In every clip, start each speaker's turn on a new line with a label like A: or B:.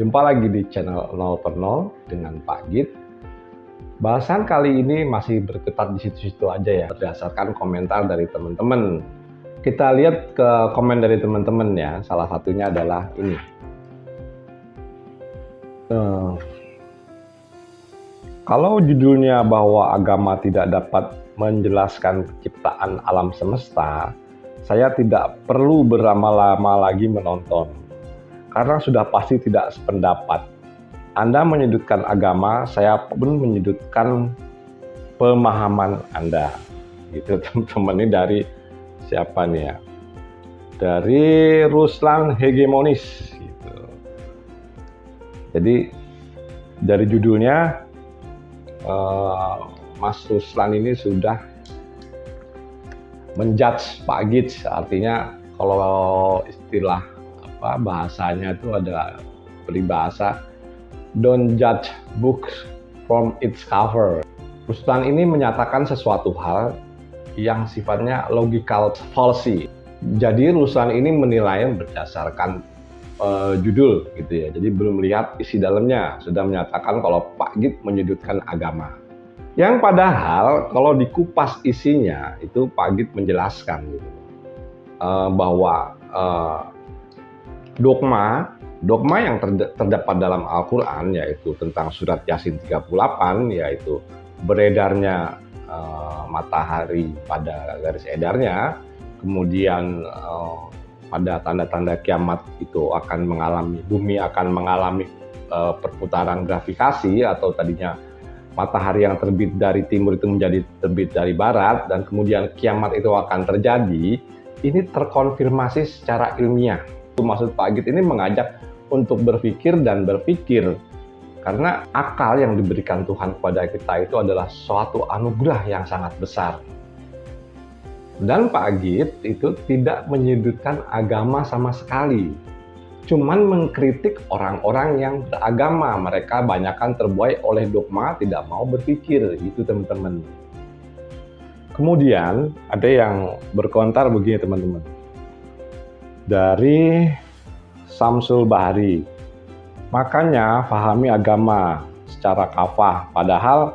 A: Jumpa lagi di channel 0 per 0 dengan Pak Git. Bahasan kali ini masih berkutat di situ-situ aja ya, berdasarkan komentar dari teman-teman. Kita lihat ke komen dari teman-teman ya, salah satunya adalah ini. Kalau judulnya bahwa agama tidak dapat menjelaskan penciptaan alam semesta, saya tidak perlu berlama-lama lagi menonton. Karena sudah pasti tidak sependapat. Anda menyudutkan agama, saya pun menyudutkan pemahaman Anda. Gitu teman-teman, ini dari siapa nih ya? Dari Ruslan Hegemonis. Gitu. Jadi dari judulnya, Mas Ruslan ini sudah menjudge Pak Git, artinya kalau istilah bahasanya itu ada peribahasa don't judge books from its cover. Ruslan ini menyatakan sesuatu hal yang sifatnya logical fallacy. Jadi Ruslan ini menilai berdasarkan judul gitu ya. Jadi belum lihat isi dalamnya, sudah menyatakan kalau Pak Git menyudutkan agama. Yang padahal kalau dikupas isinya itu Pak Git menjelaskan gitu, bahwa dogma yang terdapat dalam Al-Quran, yaitu tentang surat Yasin 38, yaitu beredarnya matahari pada garis edarnya, kemudian pada tanda-tanda kiamat itu bumi akan mengalami perputaran gravitasi, atau tadinya matahari yang terbit dari timur itu menjadi terbit dari barat, dan kemudian kiamat itu akan terjadi. Ini terkonfirmasi secara ilmiah. Maksud Pak Git ini mengajak untuk berpikir dan berpikir, karena akal yang diberikan Tuhan kepada kita itu adalah suatu anugerah yang sangat besar. Dan Pak Git itu tidak menyudutkan agama sama sekali, cuman mengkritik orang-orang yang beragama. Mereka banyakkan terbuai oleh dogma, tidak mau berpikir, gitu teman-teman. Kemudian ada yang berkomentar begini teman-teman, dari Samsul Bahari, makanya pahami agama secara kafah, padahal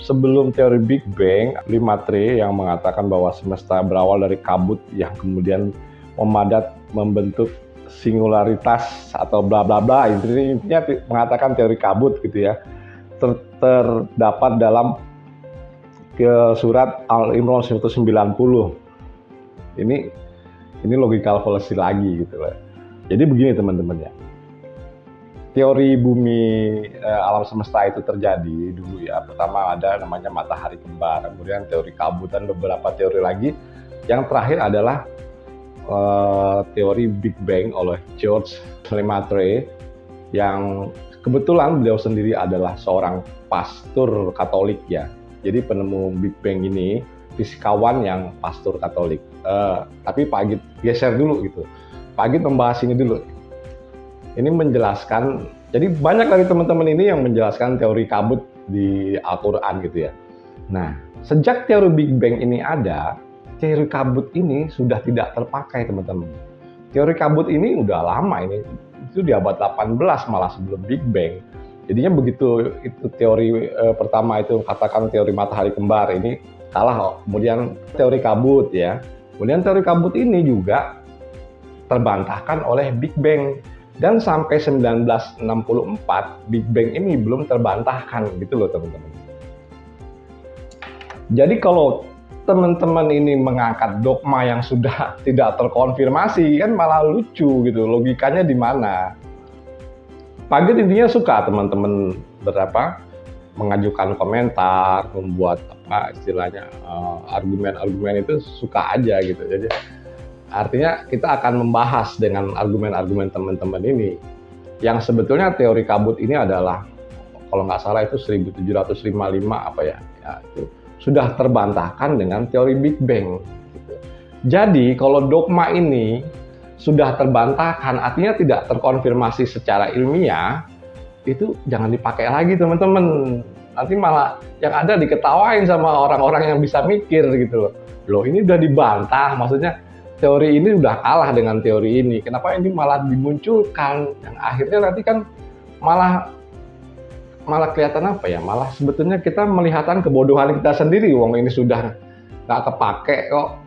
A: sebelum teori Big Bang, Lemaitre yang mengatakan bahwa semesta berawal dari kabut yang kemudian memadat membentuk singularitas atau bla bla bla, intinya mengatakan teori kabut gitu ya, terdapat dalam surat Al-Imran 190. Ini logical fallacy lagi gitu lah. Jadi begini teman-teman ya. Teori bumi alam semesta itu terjadi dulu ya. Pertama ada namanya matahari kembar, kemudian teori kabut dan beberapa teori lagi. Yang terakhir adalah teori Big Bang oleh George Lemaitre, yang kebetulan beliau sendiri adalah seorang pastor Katolik ya. Jadi penemu Big Bang ini fisikawan yang pastor Katolik. Tapi Pak Git geser dulu gitu. Pak Git membahas ini dulu. Ini menjelaskan, jadi banyak lagi teman-teman ini yang menjelaskan teori kabut di Al-Quran gitu ya. Nah, sejak teori Big Bang ini ada, teori kabut ini sudah tidak terpakai teman-teman. Teori kabut ini udah lama, ini itu di abad 18 malah sebelum Big Bang. Jadinya begitu itu teori pertama itu katakan teori matahari kembar ini salah, kemudian teori kabut ya. Kemudian teori kabut ini juga terbantahkan oleh Big Bang, dan sampai 1964 Big Bang ini belum terbantahkan gitu loh teman-teman. Jadi kalau teman-teman ini mengangkat dogma yang sudah tidak terkonfirmasi kan malah lucu gitu, logikanya di mana? Pak Git intinya suka teman-teman mengajukan komentar, membuat istilahnya argumen-argumen itu suka aja gitu. Jadi artinya kita akan membahas dengan argumen-argumen teman-teman ini, yang sebetulnya teori kabut ini adalah kalau nggak salah itu 1755 itu sudah terbantahkan dengan teori Big Bang gitu. Jadi kalau dogma ini sudah terbantahkan, artinya tidak terkonfirmasi secara ilmiah, itu jangan dipakai lagi teman-teman. Nanti malah yang ada diketawain sama orang-orang yang bisa mikir gitu loh. Loh ini udah dibantah, maksudnya teori ini udah kalah dengan teori ini. Kenapa ini malah dimunculkan? Yang akhirnya nanti kan malah kelihatan apa ya? Malah sebetulnya kita melihatkan kebodohan kita sendiri. Wong ini sudah nggak kepake kok.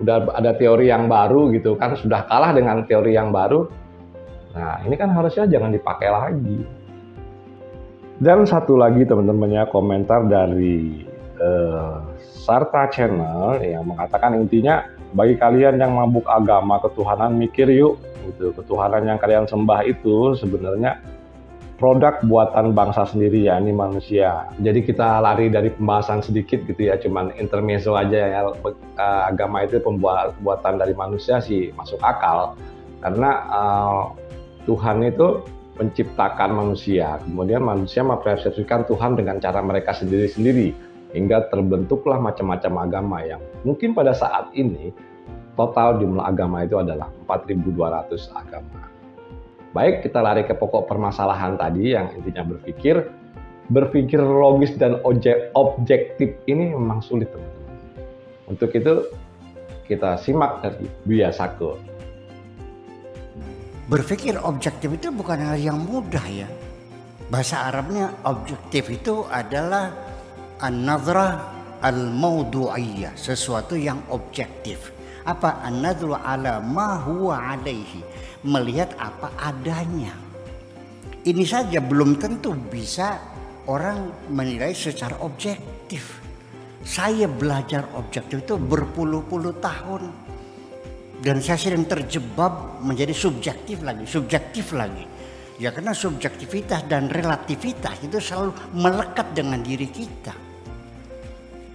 A: Udah ada teori yang baru gitu kan, sudah kalah dengan teori yang baru. Nah, ini kan harusnya jangan dipakai lagi. Dan satu lagi teman-temannya, komentar dari Sarta Channel yang mengatakan intinya bagi kalian yang mabuk agama ketuhanan, mikir yuk gitu. Ketuhanan yang kalian sembah itu sebenarnya produk buatan bangsa sendiri, ya ini manusia. Jadi kita lari dari pembahasan sedikit gitu ya, cuman intermezzo aja ya. Agama itu buatan dari manusia sih masuk akal, karena Tuhan itu menciptakan manusia, kemudian manusia mempersepsikan Tuhan dengan cara mereka sendiri-sendiri, hingga terbentuklah macam-macam agama yang mungkin pada saat ini total jumlah agama itu adalah 4.200 agama. Baik, kita lari ke pokok permasalahan tadi yang intinya berpikir logis dan objektif ini memang sulit, teman-teman. Untuk itu kita simak dari Buya Sakur.
B: Berpikir objektif itu bukan hal yang mudah ya. Bahasa Arabnya objektif itu adalah an-nadhrah al-mawdu'iyyah, sesuatu yang objektif. Apa? An-nadhru ala ma huwa alaihi, melihat apa adanya. Ini saja belum tentu bisa orang menilai secara objektif. Saya belajar objektif itu berpuluh-puluh tahun, dan saya sering terjebak menjadi subjektif lagi. Ya karena subjektivitas dan relativitas itu selalu melekat dengan diri kita.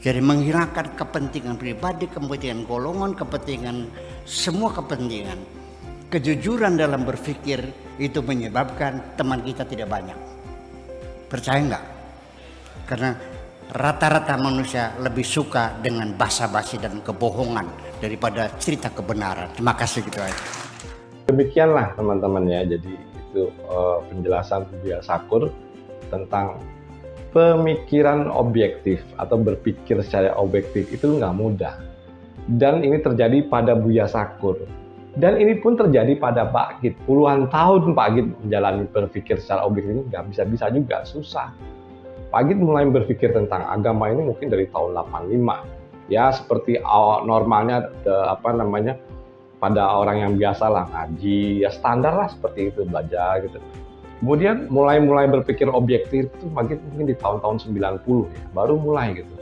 B: Jadi menghilangkan kepentingan pribadi, kepentingan golongan, semua kepentingan. Kejujuran dalam berpikir itu menyebabkan teman kita tidak banyak. Percaya enggak? Karena rata-rata manusia lebih suka dengan basa-basi dan kebohongan daripada cerita kebenaran. Terima kasih gitu aja.
A: Demikianlah teman-teman ya, jadi itu penjelasan Buya Sakur tentang pemikiran objektif atau berpikir secara objektif itu nggak mudah. Dan ini terjadi pada Buya Sakur. Dan ini pun terjadi pada Pak Git. Puluhan tahun Pak Git menjalani berpikir secara objektif ini nggak bisa-bisa juga, susah. Pak Git mulai berpikir tentang agama ini mungkin dari tahun 85. Ya seperti normalnya pada orang yang biasa lah, ngaji, ya standar lah seperti itu, belajar gitu. Kemudian mulai berpikir objektif itu mungkin di tahun-tahun 90 ya, baru mulai gitu.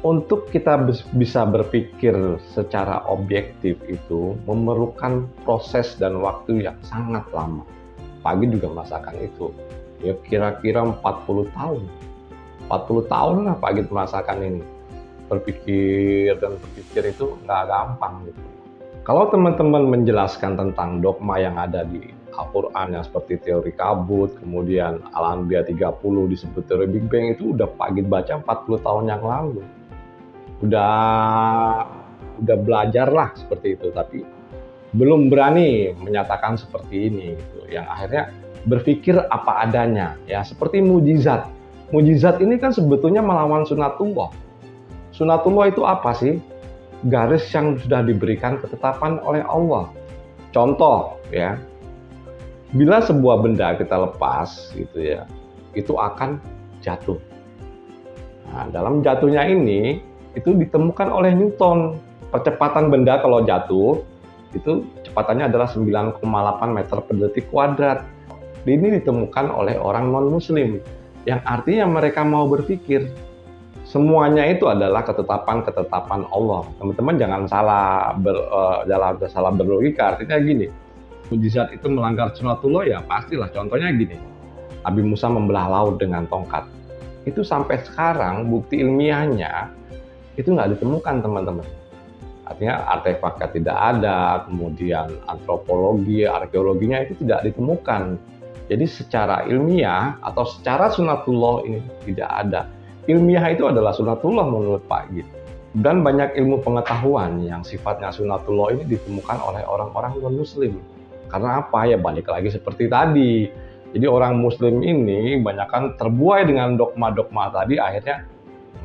A: Untuk kita bisa berpikir secara objektif itu memerlukan proses dan waktu yang sangat lama. Pak Git juga merasakan itu. Ya kira-kira 40 tahun. 40 tahun lah Pak Git merasakan ini. Berpikir itu nggak gampang gitu. Kalau teman-teman menjelaskan tentang dogma yang ada di Al-Quran yang seperti teori kabut, kemudian Al-Anbiya 30 disebut teori Big Bang, itu udah Pak Git baca 40 tahun yang lalu. Udah belajar lah seperti itu, tapi belum berani menyatakan seperti ini gitu. Yang akhirnya berpikir apa adanya ya, seperti mujizat. Mujizat ini kan sebetulnya melawan sunatullah. Sunatullah itu apa sih? Garis yang sudah diberikan ketetapan oleh Allah. Contoh ya, bila sebuah benda kita lepas gitu ya, itu akan jatuh. Nah, dalam jatuhnya ini itu ditemukan oleh Newton. Percepatan benda kalau jatuh itu kecepatannya adalah 9,8 meter per detik kuadrat. Ini ditemukan oleh orang non-muslim, yang artinya mereka mau berpikir semuanya itu adalah ketetapan Allah. Teman-teman jangan salah berlogika. Artinya gini, mujizat itu melanggar sunatullah ya pastilah. Contohnya gini, Nabi Musa membelah laut dengan tongkat. Itu sampai sekarang bukti ilmiahnya itu nggak ditemukan, teman-teman. Artinya artefaknya tidak ada, kemudian antropologi, arkeologinya itu tidak ditemukan. Jadi secara ilmiah atau secara sunatullah ini tidak ada. Ilmiah itu adalah sunatullah menurut Pak Git. Dan banyak ilmu pengetahuan yang sifatnya sunatullah ini ditemukan oleh orang-orang non-muslim. Karena apa? Ya balik lagi seperti tadi. Jadi orang muslim ini banyakkan terbuai dengan dogma-dogma tadi, akhirnya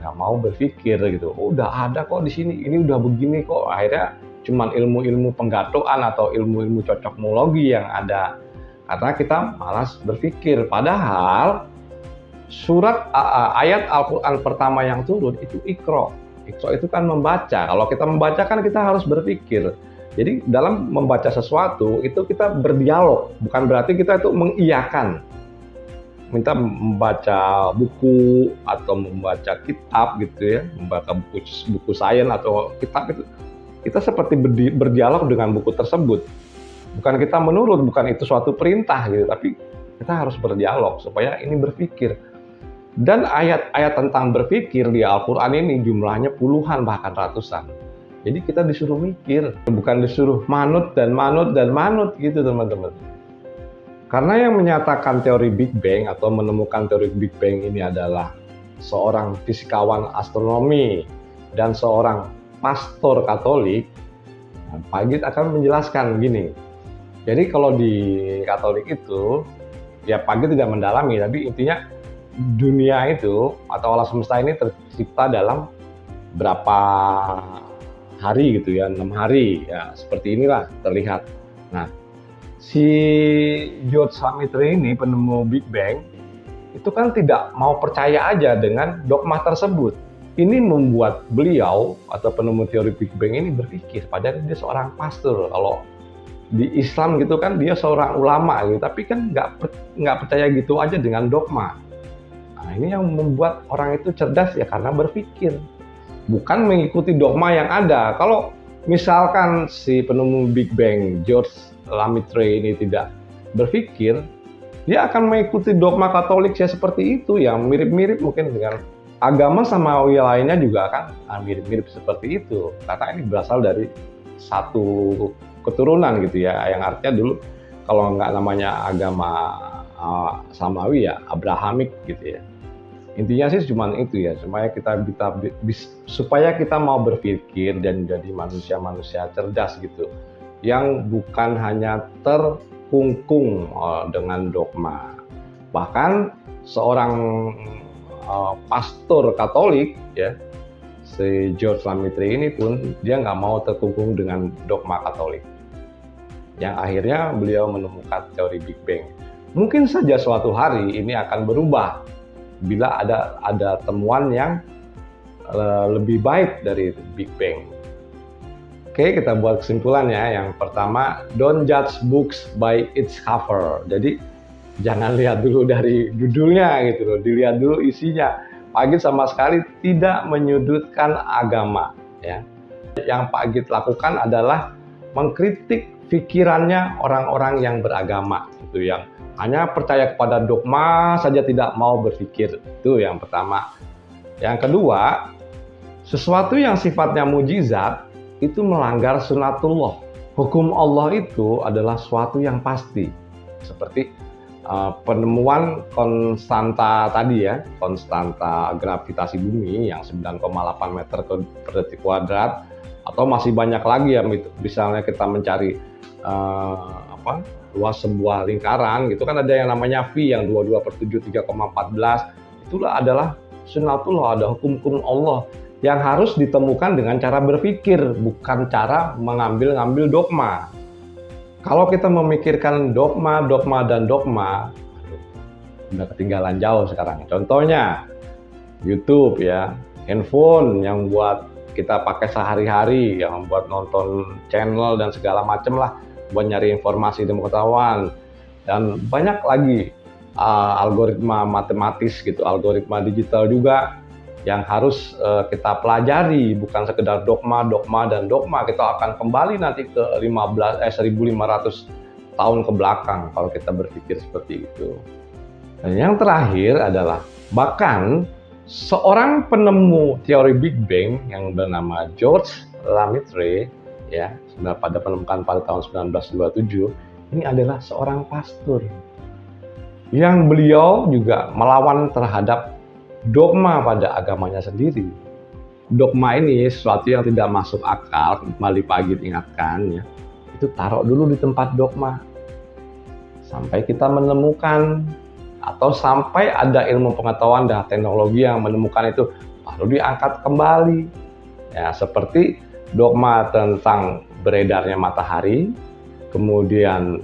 A: nggak mau berpikir gitu. Oh, udah ada kok di sini, ini udah begini kok. Akhirnya cuman ilmu-ilmu penggatuan atau ilmu-ilmu cocokmologi yang ada, karena kita malas berpikir. Padahal surat ayat Al-Quran pertama yang turun itu Iqra. Iqra itu kan membaca. Kalau kita membaca kan kita harus berpikir. Jadi dalam membaca sesuatu itu kita berdialog, bukan berarti kita itu mengiyakan. Minta membaca buku atau membaca kitab gitu ya, membaca buku sains atau kitab itu, kita seperti berdialog dengan buku tersebut. Bukan kita menurut, bukan itu suatu perintah gitu, tapi kita harus berdialog supaya ini berpikir. Dan ayat-ayat tentang berpikir di Al-Quran ini jumlahnya puluhan bahkan ratusan. Jadi kita disuruh mikir, bukan disuruh manut dan manut dan manut gitu teman-teman. Karena yang menyatakan teori Big Bang atau menemukan teori Big Bang ini adalah seorang fisikawan astronomi dan seorang pastor Katolik, Pak Git akan menjelaskan gini. Jadi kalau di Katolik itu, ya Pak Git tidak mendalami, tapi intinya dunia itu atau alam semesta ini tercipta dalam berapa hari gitu ya, 6 hari, ya seperti inilah terlihat. Nah, si George Lamaitre ini penemu Big Bang itu kan tidak mau percaya aja dengan dogma tersebut. Ini membuat beliau atau penemu teori Big Bang ini berpikir, padahal dia seorang pastor. Kalau di Islam gitu kan dia seorang ulama gitu, tapi kan nggak percaya gitu aja dengan dogma. Nah, ini yang membuat orang itu cerdas ya karena berpikir, bukan mengikuti dogma yang ada. Kalau misalkan si penemu Big Bang George Lamaitre ini tidak berpikir, dia akan mengikuti dogma Katolik ya seperti itu, yang mirip-mirip mungkin dengan agama samawi lainnya juga kan mirip-mirip seperti itu. Karena ini berasal dari satu keturunan gitu ya, yang artinya dulu kalau nggak namanya agama samawi ya Abrahamik gitu ya. Intinya sih cuma itu ya, supaya kita mau berpikir dan jadi manusia-manusia cerdas gitu, yang bukan hanya terkungkung dengan dogma. Bahkan seorang pastor Katolik ya, si George Lamaitre ini pun dia nggak mau terkungkung dengan dogma Katolik. Yang akhirnya beliau menemukan teori Big Bang. Mungkin saja suatu hari ini akan berubah bila ada temuan yang lebih baik dari Big Bang. Oke, kita buat kesimpulannya. Yang pertama, don't judge books by its cover. Jadi jangan lihat dulu dari judulnya gitu loh, dilihat dulu isinya. Pak Git sama sekali tidak menyudutkan agama ya. Yang Pak Git lakukan adalah mengkritik pikirannya orang-orang yang beragama gitu, yang hanya percaya kepada dogma saja, tidak mau berpikir. Itu yang pertama. Yang kedua, sesuatu yang sifatnya mujizat itu melanggar sunatullah. Hukum Allah itu adalah sesuatu yang pasti. Seperti penemuan konstanta tadi ya, konstanta gravitasi bumi yang 9,8 meter per detik kuadrat, atau masih banyak lagi ya, misalnya kita mencari luas sebuah lingkaran gitu kan, ada yang namanya V yang 22/7 3,14. Itulah adalah sunatullah, ada hukum-hukum Allah yang harus ditemukan dengan cara berpikir, bukan cara mengambil dogma. Kalau kita memikirkan dogma dan dogma, udah ketinggalan jauh sekarang. Contohnya YouTube ya, handphone yang buat kita pakai sehari-hari, yang buat nonton channel dan segala macam lah, buat nyari informasi dan pengetahuan, dan banyak lagi algoritma matematis gitu, algoritma digital juga yang harus kita pelajari, bukan sekedar dogma dan dogma. Kita akan kembali nanti ke 1500 tahun ke belakang kalau kita berpikir seperti itu. Dan yang terakhir adalah bahkan seorang penemu teori Big Bang yang bernama George Lamaitre ya, pada penemukan pada tahun 1927, ini adalah seorang pastor yang beliau juga melawan terhadap dogma pada agamanya sendiri. Dogma ini sesuatu yang tidak masuk akal, kembali Pak Git ingatkan ya, itu taruh dulu di tempat dogma sampai kita menemukan, atau sampai ada ilmu pengetahuan dan teknologi yang menemukan itu, baru diangkat kembali ya. Seperti dogma tentang beredarnya matahari, kemudian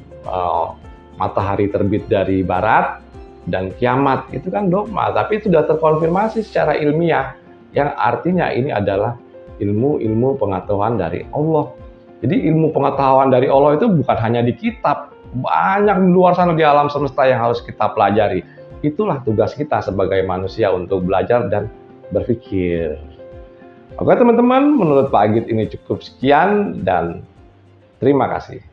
A: matahari terbit dari barat, dan kiamat. Itu kan dogma, tapi sudah terkonfirmasi secara ilmiah, yang artinya ini adalah ilmu-ilmu pengetahuan dari Allah. Jadi ilmu pengetahuan dari Allah itu bukan hanya di kitab, banyak di luar sana di alam semesta yang harus kita pelajari. Itulah tugas kita sebagai manusia untuk belajar dan berpikir. Oke teman-teman, menurut Pak Agit ini cukup sekian dan terima kasih.